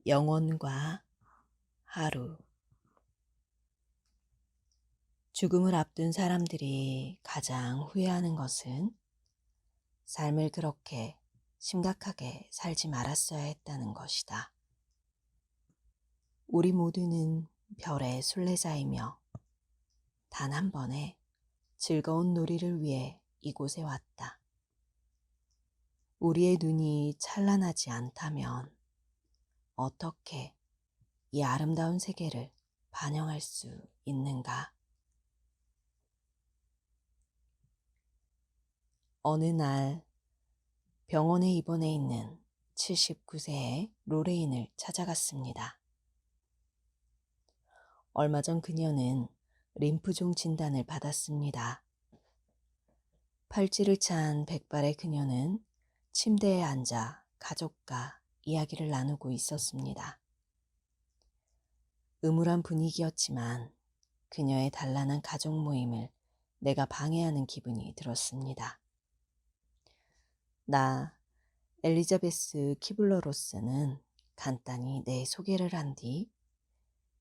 영혼과 하루. 죽음을 앞둔 사람들이 가장 후회하는 것은 삶을 그렇게 심각하게 살지 말았어야 했다는 것이다. 우리 모두는 별의 순례자이며 단 한 번의 즐거운 놀이를 위해 이곳에 왔다. 우리의 눈이 찬란하지 않다면 어떻게 이 아름다운 세계를 반영할 수 있는가? 어느 날 병원에 입원해 있는 79세의 로레인을 찾아갔습니다. 얼마 전 그녀는 림프종 진단을 받았습니다. 팔찌를 찬 백발의 그녀는 침대에 앉아 가족과 이야기를 나누고 있었습니다. 음울한 분위기였지만 그녀의 단란한 가족 모임을 내가 방해하는 기분이 들었습니다. 나 엘리자베스 키블러 로스는 간단히 내 소개를 한 뒤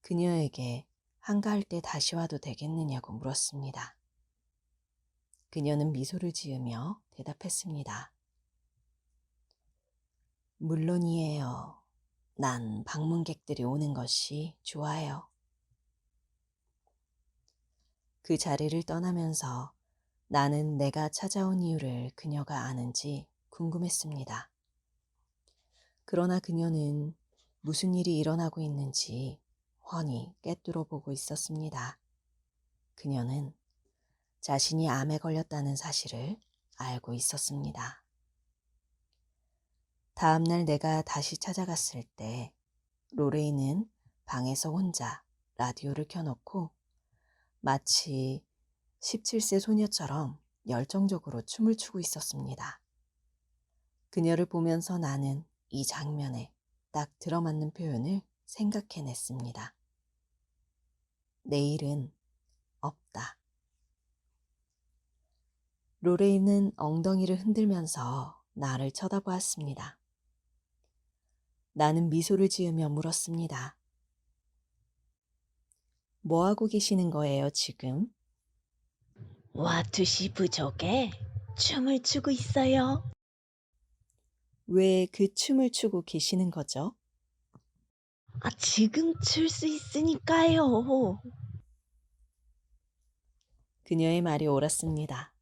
그녀에게 한가할 때 다시 와도 되겠느냐고 물었습니다. 그녀는 미소를 지으며 대답했습니다. 물론이에요. 난 방문객들이 오는 것이 좋아요. 그 자리를 떠나면서 나는 내가 찾아온 이유를 그녀가 아는지 궁금했습니다. 그러나 그녀는 무슨 일이 일어나고 있는지 훤히 꿰뚫어 보고 있었습니다. 그녀는 자신이 암에 걸렸다는 사실을 알고 있었습니다. 다음 날 내가 다시 찾아갔을 때 로레인은 방에서 혼자 라디오를 켜놓고 마치 17세 소녀처럼 열정적으로 춤을 추고 있었습니다. 그녀를 보면서 나는 이 장면에 딱 들어맞는 표현을 생각해냈습니다. 내일은 없다. 로레인은 엉덩이를 흔들면서 나를 쳐다보았습니다. 나는 미소를 지으며 물었습니다. 뭐 하고 계시는 거예요, 지금? 와투시 부족에 춤을 추고 있어요. 왜 그 춤을 추고 계시는 거죠? 지금 출 수 있으니까요. 그녀의 말이 옳았습니다.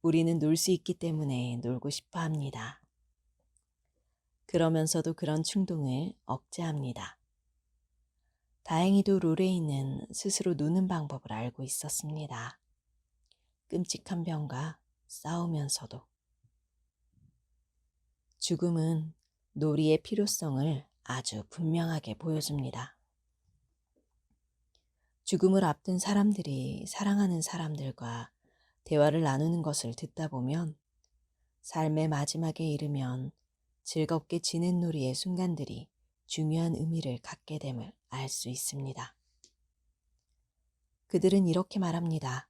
우리는 놀 수 있기 때문에 놀고 싶어 합니다. 그러면서도 그런 충동을 억제합니다. 다행히도 로레인은 스스로 노는 방법을 알고 있었습니다. 끔찍한 병과 싸우면서도. 죽음은 놀이의 필요성을 아주 분명하게 보여줍니다. 죽음을 앞둔 사람들이 사랑하는 사람들과 대화를 나누는 것을 듣다 보면 삶의 마지막에 이르면 즐겁게 지낸 놀이의 순간들이 중요한 의미를 갖게 됨을 알 수 있습니다. 그들은 이렇게 말합니다.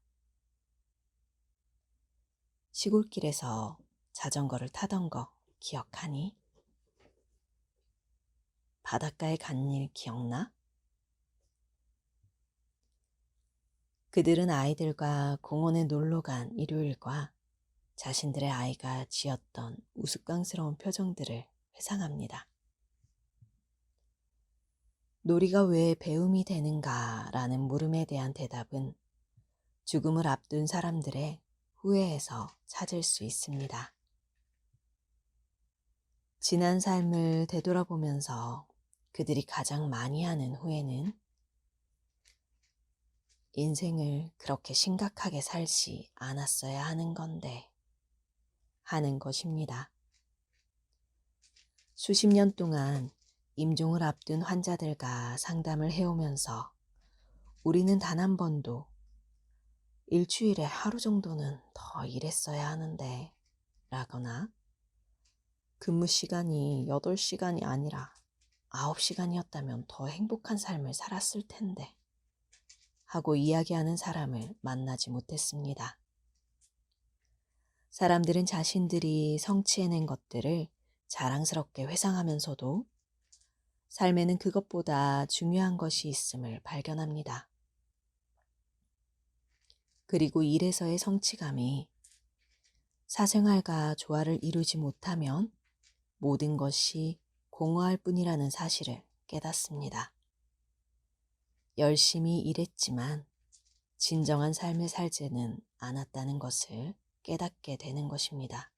시골길에서 자전거를 타던 거 기억하니? 바닷가에 간 일 기억나? 그들은 아이들과 공원에 놀러 간 일요일과 자신들의 아이가 지었던 우스꽝스러운 표정들을 회상합니다. 놀이가 왜 배움이 되는가 라는 물음에 대한 대답은 죽음을 앞둔 사람들의 후회에서 찾을 수 있습니다. 지난 삶을 되돌아보면서 그들이 가장 많이 하는 후회는 인생을 그렇게 심각하게 살지 않았어야 하는 건데 하는 것입니다. 수십 년 동안 임종을 앞둔 환자들과 상담을 해오면서 우리는 단 한 번도 일주일에 하루 정도는 더 일했어야 하는데 라거나 근무 시간이 8시간이 아니라 9시간이었다면 더 행복한 삶을 살았을 텐데 하고 이야기하는 사람을 만나지 못했습니다. 사람들은 자신들이 성취해낸 것들을 자랑스럽게 회상하면서도 삶에는 그것보다 중요한 것이 있음을 발견합니다. 그리고 일에서의 성취감이 사생활과 조화를 이루지 못하면 모든 것이 공허할 뿐이라는 사실을 깨닫습니다. 열심히 일했지만 진정한 삶을 살지는 않았다는 것을 깨닫게 되는 것입니다.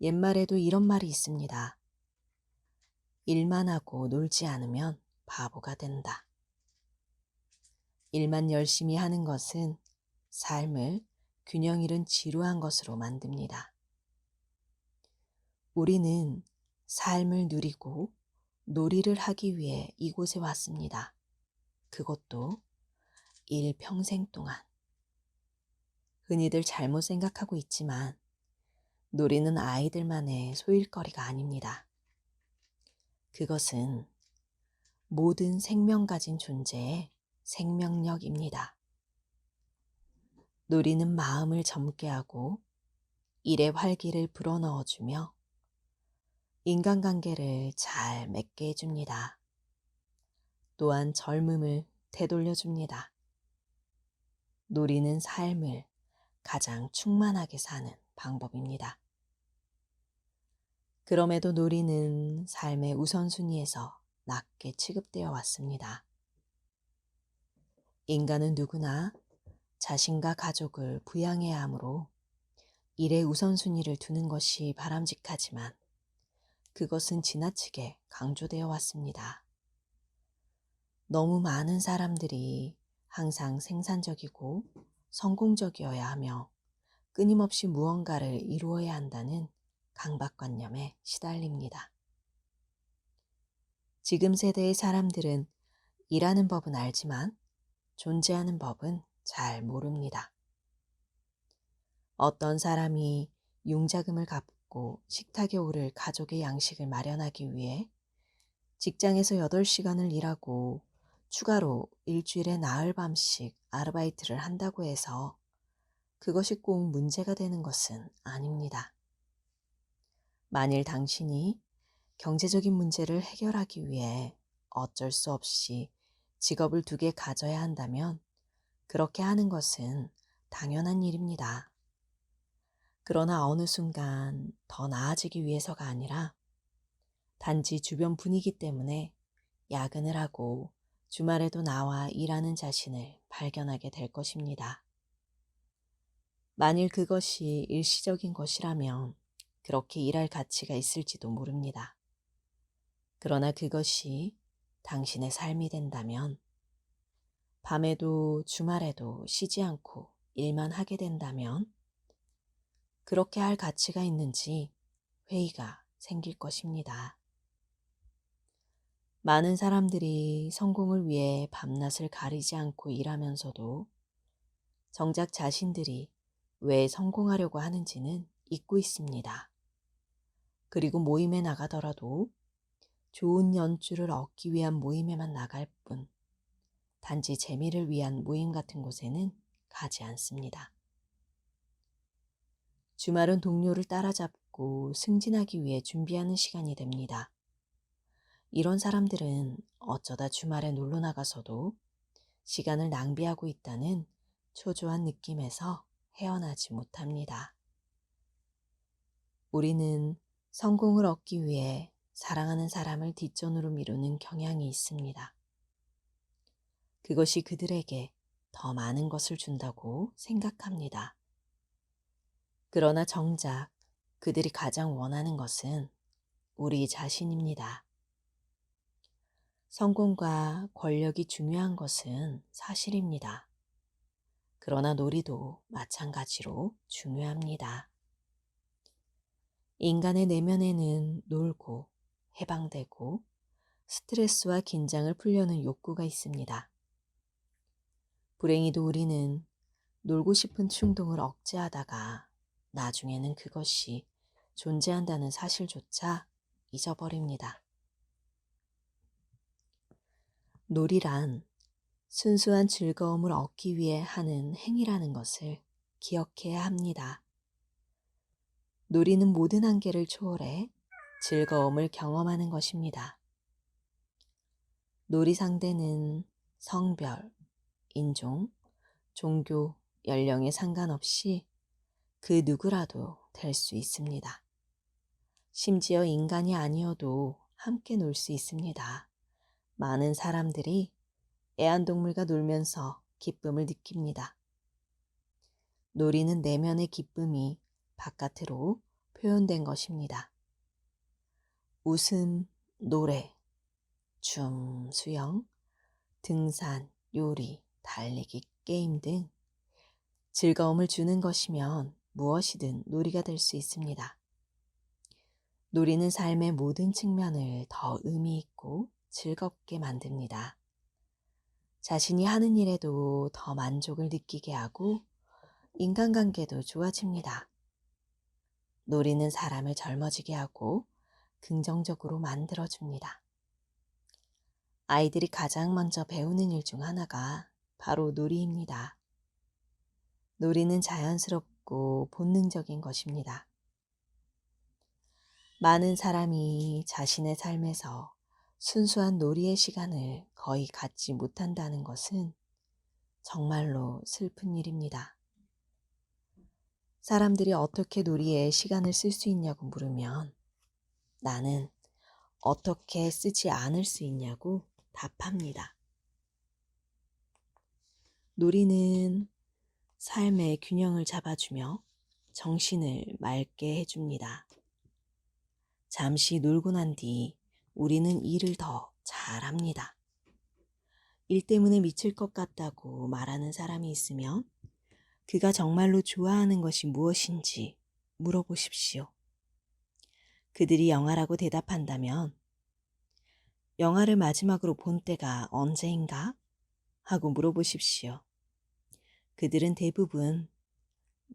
옛말에도 이런 말이 있습니다. 일만 하고 놀지 않으면 바보가 된다. 일만 열심히 하는 것은 삶을 균형 잃은 지루한 것으로 만듭니다. 우리는 삶을 누리고 놀이를 하기 위해 이곳에 왔습니다. 그것도 일평생 동안. 흔히들 잘못 생각하고 있지만 놀이는 아이들만의 소일거리가 아닙니다. 그것은 모든 생명 가진 존재의 생명력입니다. 놀이는 마음을 젊게 하고 일의 활기를 불어넣어주며 인간관계를 잘 맺게 해줍니다. 또한 젊음을 되돌려줍니다. 놀이는 삶을 가장 충만하게 사는 방법입니다. 그럼에도 놀이는 삶의 우선순위에서 낮게 취급되어 왔습니다. 인간은 누구나 자신과 가족을 부양해야 하므로 일의 우선순위를 두는 것이 바람직하지만 그것은 지나치게 강조되어 왔습니다. 너무 많은 사람들이 항상 생산적이고 성공적이어야 하며 끊임없이 무언가를 이루어야 한다는 강박관념에 시달립니다. 지금 세대의 사람들은 일하는 법은 알지만 존재하는 법은 잘 모릅니다. 어떤 사람이 융자금을 갚고 식탁에 오를 가족의 양식을 마련하기 위해 직장에서 8시간을 일하고 추가로 일주일에 나흘 밤씩 아르바이트를 한다고 해서 그것이 꼭 문제가 되는 것은 아닙니다. 만일 당신이 경제적인 문제를 해결하기 위해 어쩔 수 없이 직업을 2개 가져야 한다면 그렇게 하는 것은 당연한 일입니다. 그러나 어느 순간 더 나아지기 위해서가 아니라 단지 주변 분위기 때문에 야근을 하고 주말에도 나와 일하는 자신을 발견하게 될 것입니다. 만일 그것이 일시적인 것이라면 그렇게 일할 가치가 있을지도 모릅니다. 그러나 그것이 당신의 삶이 된다면 밤에도 주말에도 쉬지 않고 일만 하게 된다면 그렇게 할 가치가 있는지 회의가 생길 것입니다. 많은 사람들이 성공을 위해 밤낮을 가리지 않고 일하면서도 정작 자신들이 왜 성공하려고 하는지는 잊고 있습니다. 그리고 모임에 나가더라도 좋은 연주를 얻기 위한 모임에만 나갈 뿐 단지 재미를 위한 모임 같은 곳에는 가지 않습니다. 주말은 동료를 따라잡고 승진하기 위해 준비하는 시간이 됩니다. 이런 사람들은 어쩌다 주말에 놀러 나가서도 시간을 낭비하고 있다는 초조한 느낌에서 헤어나지 못합니다. 우리는 성공을 얻기 위해 사랑하는 사람을 뒷전으로 미루는 경향이 있습니다. 그것이 그들에게 더 많은 것을 준다고 생각합니다. 그러나 정작 그들이 가장 원하는 것은 우리 자신입니다. 성공과 권력이 중요한 것은 사실입니다. 그러나 놀이도 마찬가지로 중요합니다. 인간의 내면에는 놀고 해방되고 스트레스와 긴장을 풀려는 욕구가 있습니다. 불행히도 우리는 놀고 싶은 충동을 억제하다가 나중에는 그것이 존재한다는 사실조차 잊어버립니다. 놀이란 순수한 즐거움을 얻기 위해 하는 행위라는 것을 기억해야 합니다. 놀이는 모든 한계를 초월해 즐거움을 경험하는 것입니다. 놀이 상대는 성별, 인종, 종교, 연령에 상관없이 그 누구라도 될 수 있습니다. 심지어 인간이 아니어도 함께 놀 수 있습니다. 많은 사람들이 애완동물과 놀면서 기쁨을 느낍니다. 놀이는 내면의 기쁨이 바깥으로 표현된 것입니다. 웃음, 노래, 춤, 수영, 등산, 요리, 달리기, 게임 등 즐거움을 주는 것이면 무엇이든 놀이가 될 수 있습니다. 놀이는 삶의 모든 측면을 더 의미 있고 즐겁게 만듭니다. 자신이 하는 일에도 더 만족을 느끼게 하고 인간관계도 좋아집니다. 놀이는 사람을 젊어지게 하고 긍정적으로 만들어줍니다. 아이들이 가장 먼저 배우는 일 중 하나가 바로 놀이입니다. 놀이는 자연스럽고 본능적인 것입니다. 많은 사람이 자신의 삶에서 순수한 놀이의 시간을 거의 갖지 못한다는 것은 정말로 슬픈 일입니다. 사람들이 어떻게 놀이에 시간을 쓸 수 있냐고 물으면 나는 어떻게 쓰지 않을 수 있냐고 답합니다. 놀이는 삶의 균형을 잡아주며 정신을 맑게 해줍니다. 잠시 놀고 난 뒤 우리는 일을 더 잘합니다. 일 때문에 미칠 것 같다고 말하는 사람이 있으면 그가 정말로 좋아하는 것이 무엇인지 물어보십시오. 그들이 영화라고 대답한다면 영화를 마지막으로 본 때가 언제인가? 하고 물어보십시오. 그들은 대부분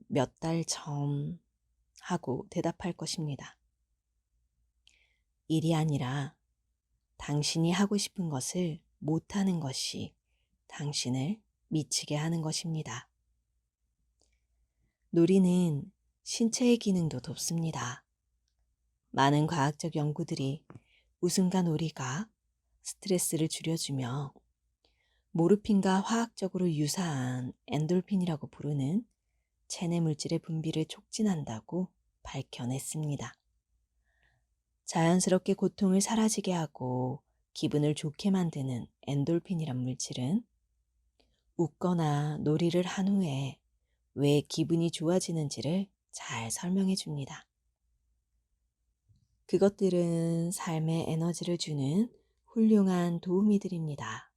몇 달 전 하고 대답할 것입니다. 일이 아니라 당신이 하고 싶은 것을 못하는 것이 당신을 미치게 하는 것입니다. 놀이는 신체의 기능도 돕습니다. 많은 과학적 연구들이 웃음과 놀이가 스트레스를 줄여주며 모르핀과 화학적으로 유사한 엔돌핀이라고 부르는 체내 물질의 분비를 촉진한다고 밝혀냈습니다. 자연스럽게 고통을 사라지게 하고 기분을 좋게 만드는 엔돌핀이란 물질은 웃거나 놀이를 한 후에 왜 기분이 좋아지는지를 잘 설명해 줍니다. 그것들은 삶에 에너지를 주는 훌륭한 도우미들입니다.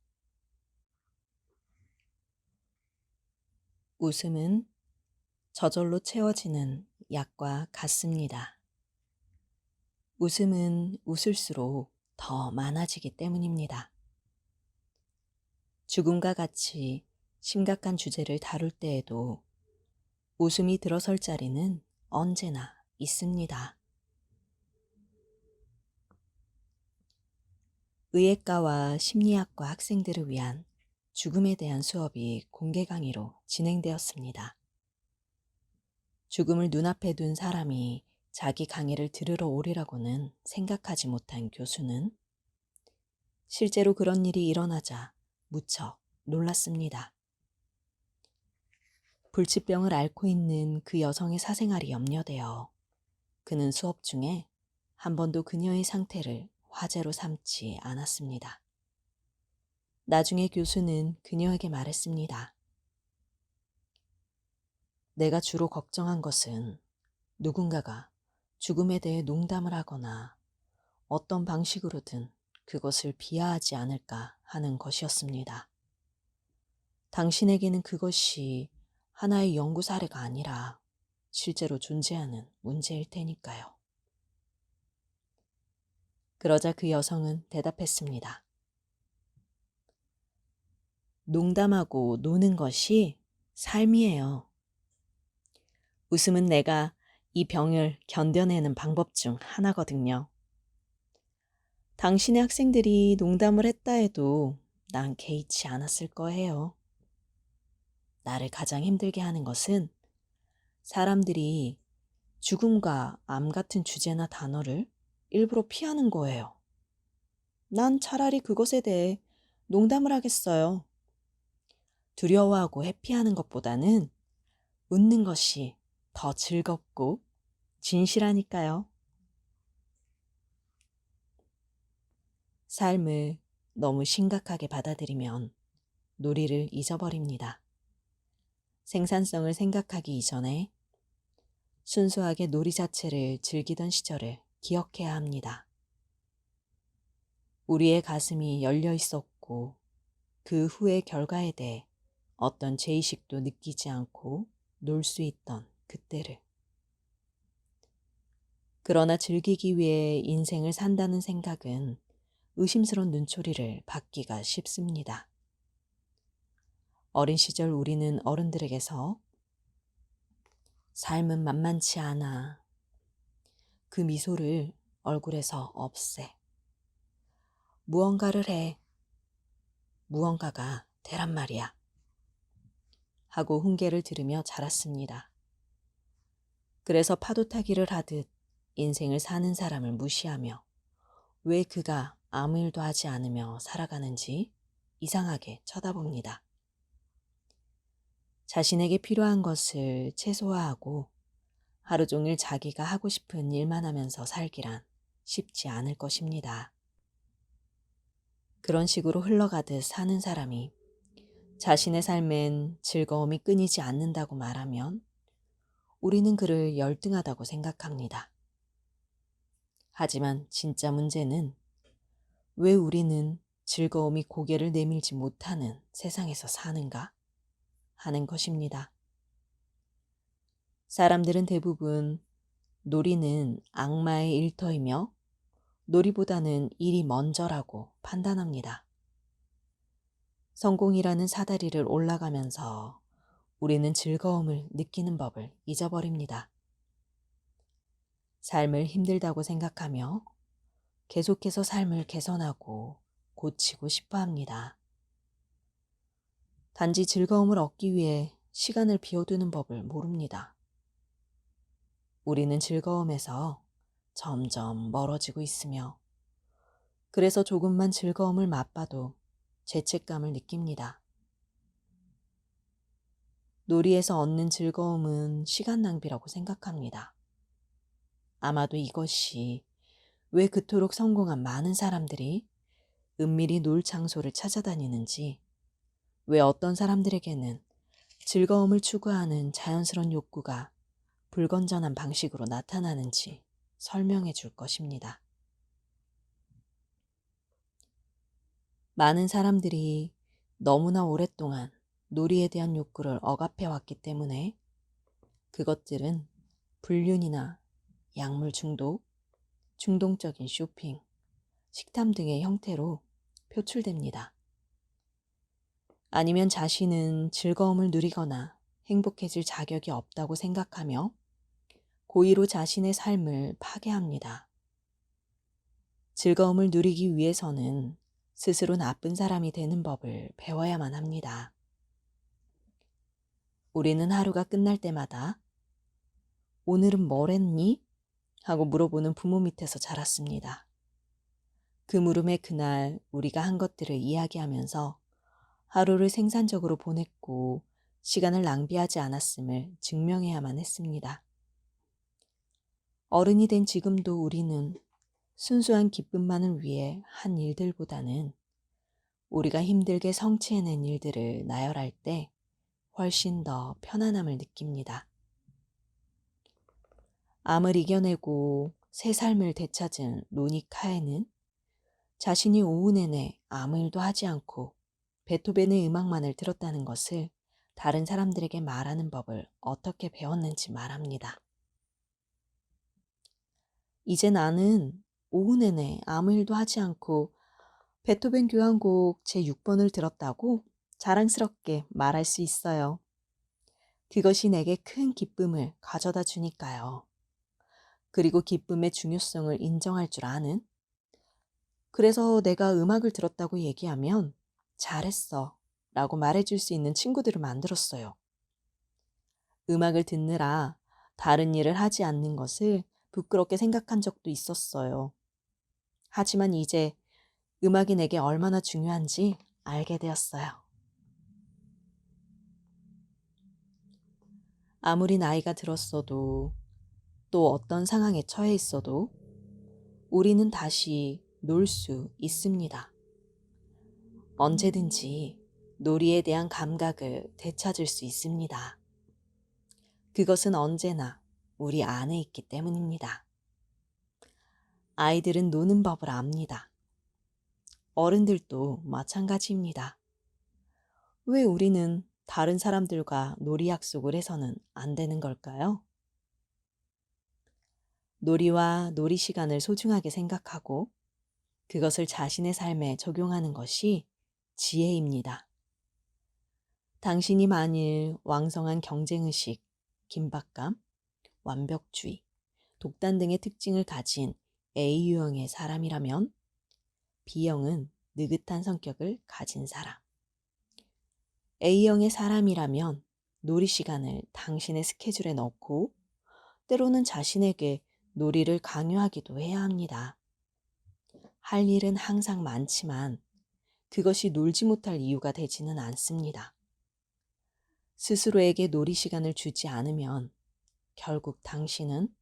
웃음은 저절로 채워지는 약과 같습니다. 웃음은 웃을수록 더 많아지기 때문입니다. 죽음과 같이 심각한 주제를 다룰 때에도 웃음이 들어설 자리는 언제나 있습니다. 의예과와 심리학과 학생들을 위한 죽음에 대한 수업이 공개 강의로 진행되었습니다. 죽음을 눈앞에 둔 사람이 자기 강의를 들으러 오리라고는 생각하지 못한 교수는 실제로 그런 일이 일어나자 무척 놀랐습니다. 불치병을 앓고 있는 그 여성의 사생활이 염려되어 그는 수업 중에 한 번도 그녀의 상태를 화제로 삼지 않았습니다. 나중에 교수는 그녀에게 말했습니다. 내가 주로 걱정한 것은 누군가가 죽음에 대해 농담을 하거나 어떤 방식으로든 그것을 비하하지 않을까 하는 것이었습니다. 당신에게는 그것이 하나의 연구 사례가 아니라 실제로 존재하는 문제일 테니까요. 그러자 그 여성은 대답했습니다. 농담하고 노는 것이 삶이에요. 웃음은 내가 이 병을 견뎌내는 방법 중 하나거든요. 당신의 학생들이 농담을 했다 해도 난 개의치 않았을 거예요. 나를 가장 힘들게 하는 것은 사람들이 죽음과 암 같은 주제나 단어를 일부러 피하는 거예요. 난 차라리 그것에 대해 농담을 하겠어요. 두려워하고 회피하는 것보다는 웃는 것이 더 즐겁고 진실하니까요. 삶을 너무 심각하게 받아들이면 놀이를 잊어버립니다. 생산성을 생각하기 이전에 순수하게 놀이 자체를 즐기던 시절을 기억해야 합니다. 우리의 가슴이 열려 있었고 그 후의 결과에 대해 어떤 죄의식도 느끼지 않고 놀 수 있던 그때를. 그러나 즐기기 위해 인생을 산다는 생각은 의심스러운 눈초리를 받기가 쉽습니다. 어린 시절 우리는 어른들에게서 삶은 만만치 않아. 그 미소를 얼굴에서 없애. 무언가를 해. 무언가가 되란 말이야. 하고 훈계를 들으며 자랐습니다. 그래서 파도 타기를 하듯 인생을 사는 사람을 무시하며 왜 그가 아무 일도 하지 않으며 살아가는지 이상하게 쳐다봅니다. 자신에게 필요한 것을 최소화하고 하루 종일 자기가 하고 싶은 일만 하면서 살기란 쉽지 않을 것입니다. 그런 식으로 흘러가듯 사는 사람이 자신의 삶엔 즐거움이 끊이지 않는다고 말하면 우리는 그를 열등하다고 생각합니다. 하지만 진짜 문제는 왜 우리는 즐거움이 고개를 내밀지 못하는 세상에서 사는가 하는 것입니다. 사람들은 대부분 놀이는 악마의 일터이며 놀이보다는 일이 먼저라고 판단합니다. 성공이라는 사다리를 올라가면서 우리는 즐거움을 느끼는 법을 잊어버립니다. 삶을 힘들다고 생각하며 계속해서 삶을 개선하고 고치고 싶어 합니다. 단지 즐거움을 얻기 위해 시간을 비워두는 법을 모릅니다. 우리는 즐거움에서 점점 멀어지고 있으며 그래서 조금만 즐거움을 맛봐도 죄책감을 느낍니다. 놀이에서 얻는 즐거움은 시간 낭비라고 생각합니다. 아마도 이것이 왜 그토록 성공한 많은 사람들이 은밀히 놀 장소를 찾아다니는지, 왜 어떤 사람들에게는 즐거움을 추구하는 자연스러운 욕구가 불건전한 방식으로 나타나는지 설명해 줄 것입니다. 많은 사람들이 너무나 오랫동안 놀이에 대한 욕구를 억압해 왔기 때문에 그것들은 불륜이나 약물 중독, 충동적인 쇼핑, 식탐 등의 형태로 표출됩니다. 아니면 자신은 즐거움을 누리거나 행복해질 자격이 없다고 생각하며 고의로 자신의 삶을 파괴합니다. 즐거움을 누리기 위해서는 스스로 나쁜 사람이 되는 법을 배워야만 합니다. 우리는 하루가 끝날 때마다 오늘은 뭘 했니? 하고 물어보는 부모 밑에서 자랐습니다. 그 물음에 그날 우리가 한 것들을 이야기하면서 하루를 생산적으로 보냈고 시간을 낭비하지 않았음을 증명해야만 했습니다. 어른이 된 지금도 우리는 순수한 기쁨만을 위해 한 일들보다는 우리가 힘들게 성취해낸 일들을 나열할 때 훨씬 더 편안함을 느낍니다. 암을 이겨내고 새 삶을 되찾은 로니 카에는 자신이 오후 내내 아무 일도 하지 않고 베토벤의 음악만을 들었다는 것을 다른 사람들에게 말하는 법을 어떻게 배웠는지 말합니다. 이제 나는 오후 내내 아무 일도 하지 않고 베토벤 교향곡 제6번을 들었다고 자랑스럽게 말할 수 있어요. 그것이 내게 큰 기쁨을 가져다 주니까요. 그리고 기쁨의 중요성을 인정할 줄 아는, 그래서 내가 음악을 들었다고 얘기하면 잘했어 라고 말해줄 수 있는 친구들을 만들었어요. 음악을 듣느라 다른 일을 하지 않는 것을 부끄럽게 생각한 적도 있었어요. 하지만 이제 음악이 내게 얼마나 중요한지 알게 되었어요. 아무리 나이가 들었어도 또 어떤 상황에 처해 있어도 우리는 다시 놀 수 있습니다. 언제든지 놀이에 대한 감각을 되찾을 수 있습니다. 그것은 언제나 우리 안에 있기 때문입니다. 아이들은 노는 법을 압니다. 어른들도 마찬가지입니다. 왜 우리는 다른 사람들과 놀이 약속을 해서는 안 되는 걸까요? 놀이와 놀이 시간을 소중하게 생각하고 그것을 자신의 삶에 적용하는 것이 지혜입니다. 당신이 만일 왕성한 경쟁의식, 긴박감, 완벽주의, 독단 등의 특징을 가진 A유형의 사람이라면 B형은 느긋한 성격을 가진 사람. A형의 사람이라면 놀이 시간을 당신의 스케줄에 넣고 때로는 자신에게 놀이를 강요하기도 해야 합니다. 할 일은 항상 많지만 그것이 놀지 못할 이유가 되지는 않습니다. 스스로에게 놀이 시간을 주지 않으면 결국 당신은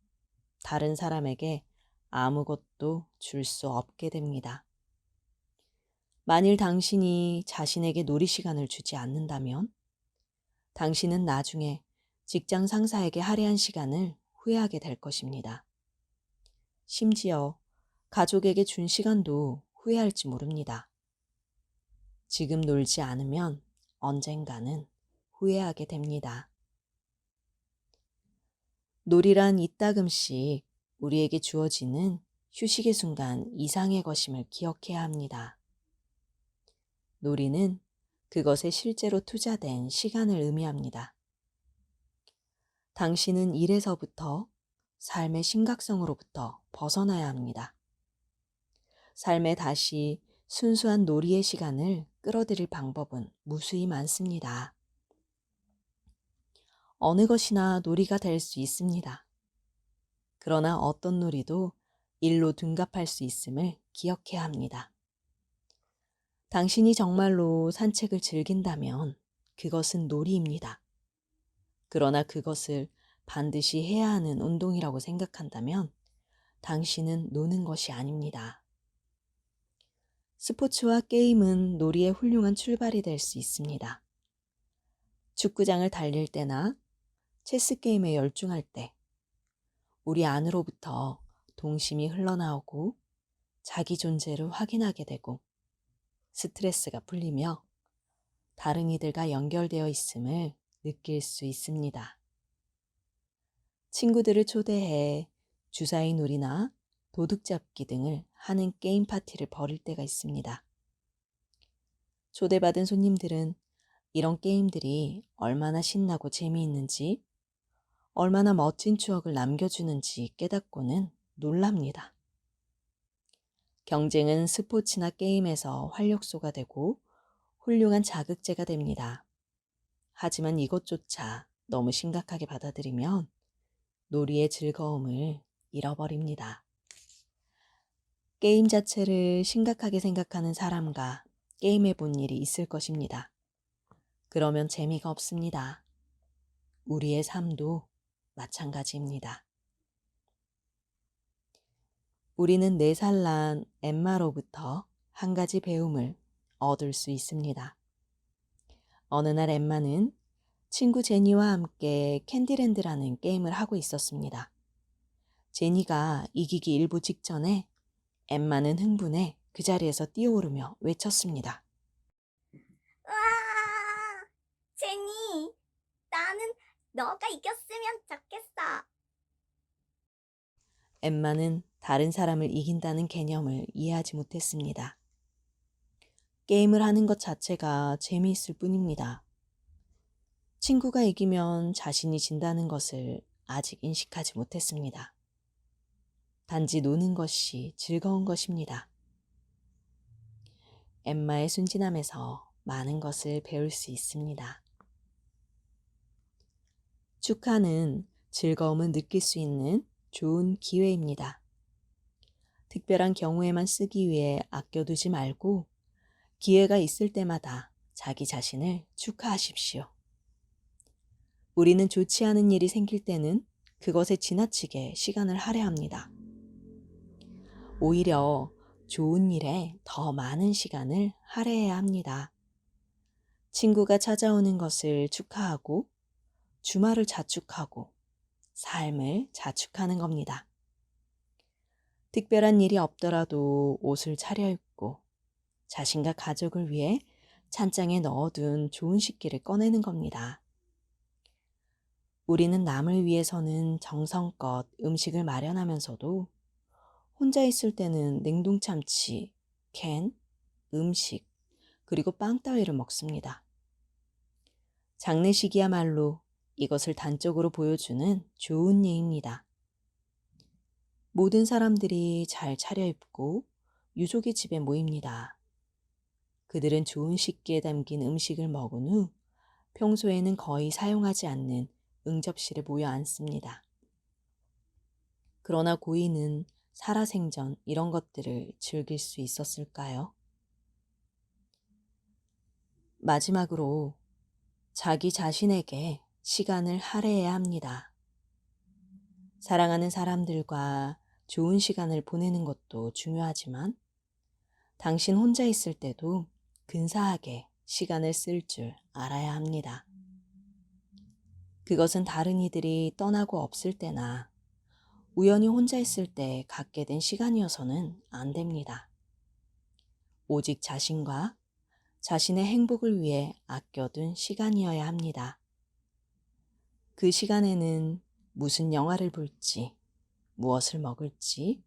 다른 사람에게 아무것도 줄 수 없게 됩니다. 만일 당신이 자신에게 놀이 시간을 주지 않는다면 당신은 나중에 직장 상사에게 할애한 시간을 후회하게 될 것입니다. 심지어 가족에게 준 시간도 후회할지 모릅니다. 지금 놀지 않으면 언젠가는 후회하게 됩니다. 놀이란 이따금씩 우리에게 주어지는 휴식의 순간 이상의 것임을 기억해야 합니다. 놀이는 그것에 실제로 투자된 시간을 의미합니다. 당신은 일에서부터 삶의 심각성으로부터 벗어나야 합니다. 삶에 다시 순수한 놀이의 시간을 끌어들일 방법은 무수히 많습니다. 어느 것이나 놀이가 될 수 있습니다. 그러나 어떤 놀이도 일로 둔갑할 수 있음을 기억해야 합니다. 당신이 정말로 산책을 즐긴다면 그것은 놀이입니다. 그러나 그것을 반드시 해야 하는 운동이라고 생각한다면 당신은 노는 것이 아닙니다. 스포츠와 게임은 놀이의 훌륭한 출발이 될 수 있습니다. 축구장을 달릴 때나 체스 게임에 열중할 때 우리 안으로부터 동심이 흘러나오고 자기 존재를 확인하게 되고 스트레스가 풀리며 다른 이들과 연결되어 있음을 느낄 수 있습니다. 친구들을 초대해 주사위 놀이나 도둑잡기 등을 하는 게임 파티를 벌일 때가 있습니다. 초대받은 손님들은 이런 게임들이 얼마나 신나고 재미있는지, 얼마나 멋진 추억을 남겨주는지 깨닫고는 놀랍니다. 경쟁은 스포츠나 게임에서 활력소가 되고 훌륭한 자극제가 됩니다. 하지만 이것조차 너무 심각하게 받아들이면 놀이의 즐거움을 잃어버립니다. 게임 자체를 심각하게 생각하는 사람과 게임해 본 일이 있을 것입니다. 그러면 재미가 없습니다. 우리의 삶도 마찬가지입니다. 우리는 4살 난 엠마로부터 한 가지 배움을 얻을 수 있습니다. 어느 날 엠마는 친구 제니와 함께 캔디랜드라는 게임을 하고 있었습니다. 제니가 이기기 일보 직전에 엠마는 흥분해 그 자리에서 뛰어오르며 외쳤습니다. 와, 제니, 나는 너가 이겼으면 좋겠어. 엠마는 다른 사람을 이긴다는 개념을 이해하지 못했습니다. 게임을 하는 것 자체가 재미있을 뿐입니다. 친구가 이기면 자신이 진다는 것을 아직 인식하지 못했습니다. 단지 노는 것이 즐거운 것입니다. 엠마의 순진함에서 많은 것을 배울 수 있습니다. 축하는 즐거움을 느낄 수 있는 좋은 기회입니다. 특별한 경우에만 쓰기 위해 아껴두지 말고 기회가 있을 때마다 자기 자신을 축하하십시오. 우리는 좋지 않은 일이 생길 때는 그것에 지나치게 시간을 할애합니다. 오히려 좋은 일에 더 많은 시간을 할애해야 합니다. 친구가 찾아오는 것을 축하하고 주말을 자축하고 삶을 자축하는 겁니다. 특별한 일이 없더라도 옷을 차려입고 자신과 가족을 위해 찬장에 넣어둔 좋은 식기를 꺼내는 겁니다. 우리는 남을 위해서는 정성껏 음식을 마련하면서도 혼자 있을 때는 냉동참치, 캔, 음식, 그리고 빵 따위를 먹습니다. 장례식이야말로 이것을 단적으로 보여주는 좋은 예입니다. 모든 사람들이 잘 차려입고 유족의 집에 모입니다. 그들은 좋은 식기에 담긴 음식을 먹은 후 평소에는 거의 사용하지 않는 응접실에 모여 앉습니다. 그러나 고인은 살아생전 이런 것들을 즐길 수 있었을까요? 마지막으로 자기 자신에게 시간을 할애해야 합니다. 사랑하는 사람들과 좋은 시간을 보내는 것도 중요하지만 당신 혼자 있을 때도 근사하게 시간을 쓸 줄 알아야 합니다. 그것은 다른 이들이 떠나고 없을 때나 우연히 혼자 있을 때 갖게 된 시간이어서는 안 됩니다. 오직 자신과 자신의 행복을 위해 아껴둔 시간이어야 합니다. 그 시간에는 무슨 영화를 볼지, 무엇을 먹을지,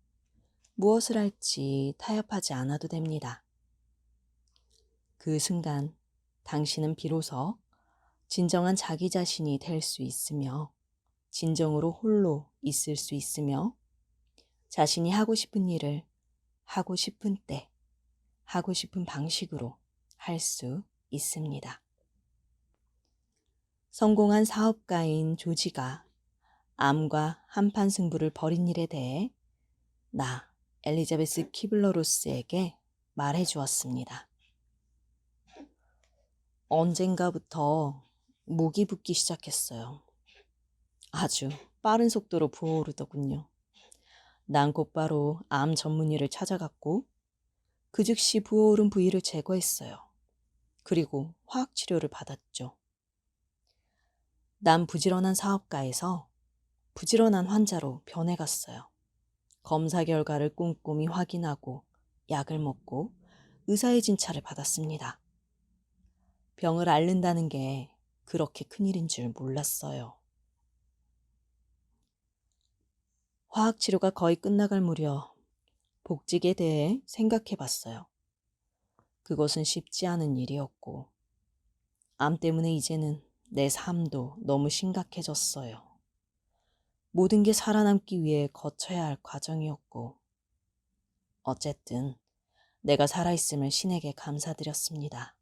무엇을 할지 타협하지 않아도 됩니다. 그 순간 당신은 비로소 진정한 자기 자신이 될 수 있으며 진정으로 홀로 있을 수 있으며 자신이 하고 싶은 일을 하고 싶은 때, 하고 싶은 방식으로 할 수 있습니다. 성공한 사업가인 조지가 암과 한판 승부를 벌인 일에 대해 나 엘리자베스 키블러 로스에게 말해 주었습니다. 언젠가부터 목이 붓기 시작했어요. 아주 빠른 속도로 부어오르더군요. 난 곧바로 암 전문의를 찾아갔고 그 즉시 부어오른 부위를 제거했어요. 그리고 화학치료를 받았죠. 난 부지런한 사업가에서 부지런한 환자로 변해갔어요. 검사 결과를 꼼꼼히 확인하고 약을 먹고 의사의 진찰을 받았습니다. 병을 앓는다는 게 그렇게 큰일인 줄 몰랐어요. 화학치료가 거의 끝나갈 무렵 복직에 대해 생각해 봤어요. 그것은 쉽지 않은 일이었고 암 때문에 이제는 내 삶도 너무 심각해졌어요. 모든 게 살아남기 위해 거쳐야 할 과정이었고 어쨌든 내가 살아있음을 신에게 감사드렸습니다.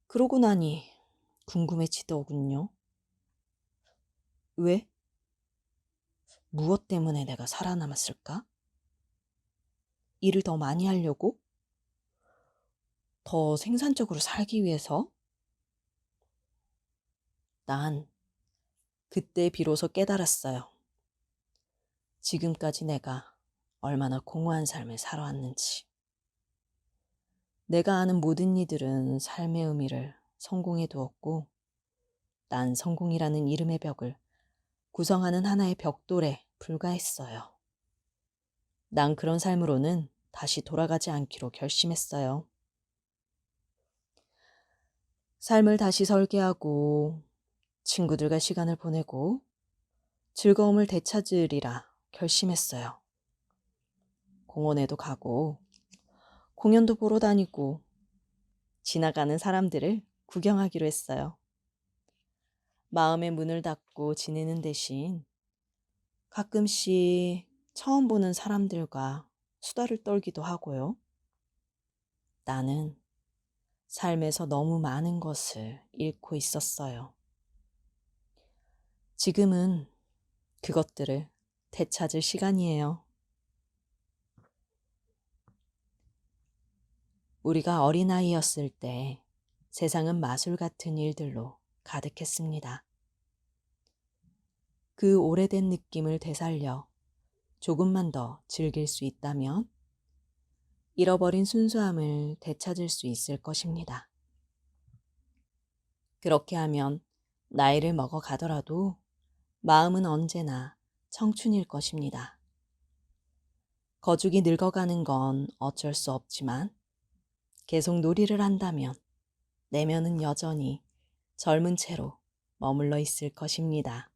그러고 나니 궁금해지더군요. 왜? 무엇 때문에 내가 살아남았을까? 일을 더 많이 하려고? 더 생산적으로 살기 위해서? 난 그때 비로소 깨달았어요. 지금까지 내가 얼마나 공허한 삶을 살아왔는지. 내가 아는 모든 이들은 삶의 의미를 성공에 두었고 난 성공이라는 이름의 벽을 구성하는 하나의 벽돌에 불과했어요. 난 그런 삶으로는 다시 돌아가지 않기로 결심했어요. 삶을 다시 설계하고 친구들과 시간을 보내고 즐거움을 되찾으리라 결심했어요. 공원에도 가고 공연도 보러 다니고 지나가는 사람들을 구경하기로 했어요. 마음의 문을 닫고 지내는 대신 가끔씩 처음 보는 사람들과 수다를 떨기도 하고요. 나는 삶에서 너무 많은 것을 잃고 있었어요. 지금은 그것들을 되찾을 시간이에요. 우리가 어린아이였을 때 세상은 마술 같은 일들로 가득했습니다. 그 오래된 느낌을 되살려 조금만 더 즐길 수 있다면 잃어버린 순수함을 되찾을 수 있을 것입니다. 그렇게 하면 나이를 먹어 가더라도 마음은 언제나 청춘일 것입니다. 거죽이 늙어가는 건 어쩔 수 없지만 계속 놀이를 한다면 내면은 여전히 젊은 채로 머물러 있을 것입니다.